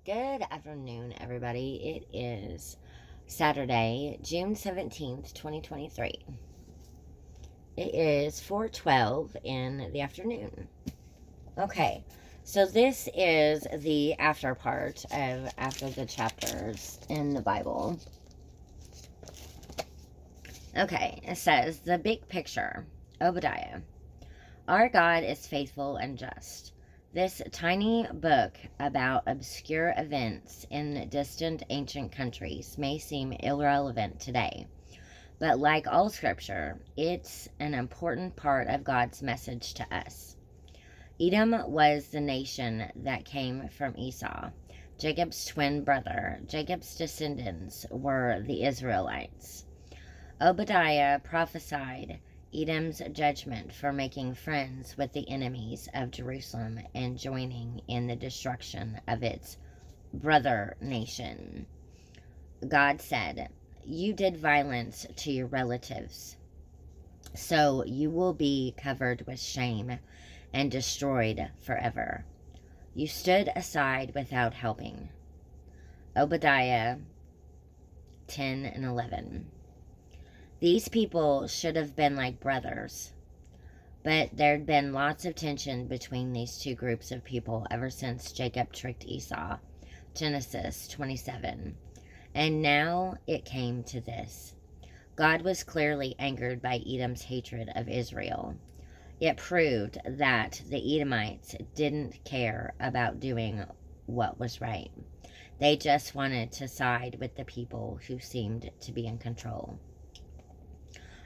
Good afternoon, everybody. It is Saturday, June 17th, 2023. It is 4:12 in the afternoon. Okay, so this is the after part of after the chapters in the Bible. Okay, it says, the big picture, Obadiah. Our God is faithful and just. This tiny book about obscure events in distant ancient countries may seem irrelevant today, but like all scripture, it's an important part of God's message to us. Edom was the nation that came from Esau, Jacob's twin brother. Jacob's descendants were the Israelites. Obadiah prophesied Edom's judgment for making friends with the enemies of Jerusalem and joining in the destruction of its brother nation. God said, "You did violence to your relatives, so you will be covered with shame and destroyed forever. You stood aside without helping." Obadiah 10 and 11. These people should have been like brothers, but there'd been lots of tension between these two groups of people ever since Jacob tricked Esau, Genesis 27. And now it came to this. God was clearly angered by Edom's hatred of Israel. It proved that the Edomites didn't care about doing what was right. They just wanted to side with the people who seemed to be in control.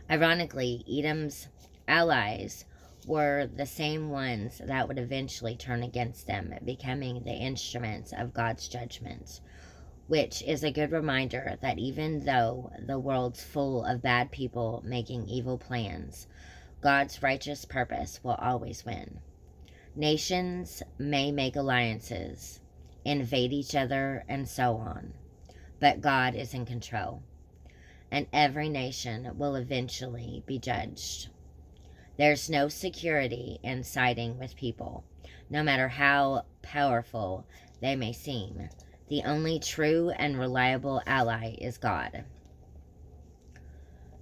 Ironically, Edom's allies were the same ones that would eventually turn against them, becoming the instruments of God's judgment, which is a good reminder that even though the world's full of bad people making evil plans, God's righteous purpose will always win. Nations may make alliances, invade each other, and so on, but God is in control, and every nation will eventually be judged. There's no security in siding with people, no matter how powerful they may seem. The only true and reliable ally is God.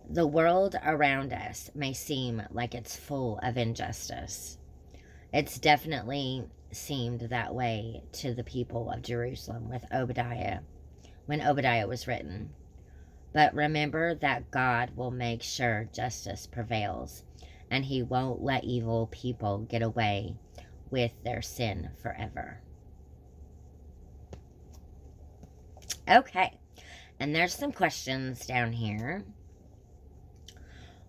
The world around us may seem like it's full of injustice. It's definitely seemed that way to the people of Jerusalem with Obadiah, when Obadiah was written. But remember that God will make sure justice prevails, and He won't let evil people get away with their sin forever. Okay, and there's some questions down here.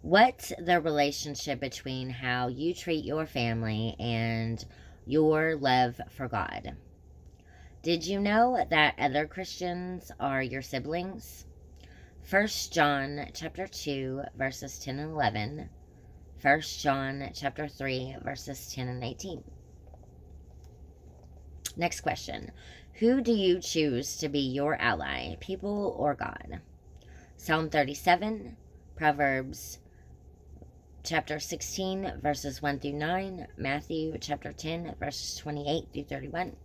What's the relationship between how you treat your family and your love for God? Did you know that other Christians are your siblings? 1 John chapter 2 verses 10 and 11. 1 John chapter 3 verses 10 and 18. Next question. Who do you choose to be your ally, people or God? Psalm 37, Proverbs chapter 16 verses 1 through 9, Matthew chapter 10 verses 28 through 31.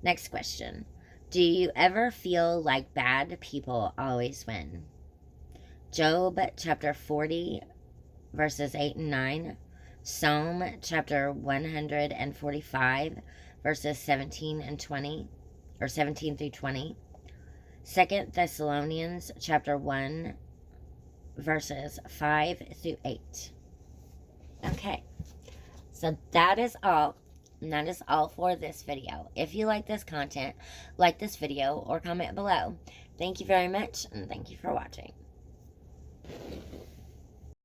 Next question. Do you ever feel like bad people always win? Job chapter 40 verses 8 and 9, Psalm chapter 145 verses 17 and 20, or 17 through 20, 2 Thessalonians chapter 1 verses 5 through 8. Okay, so that is all. And that is all for this video. If you like this content, like this video or comment below. Thank you very much, and thank you for watching.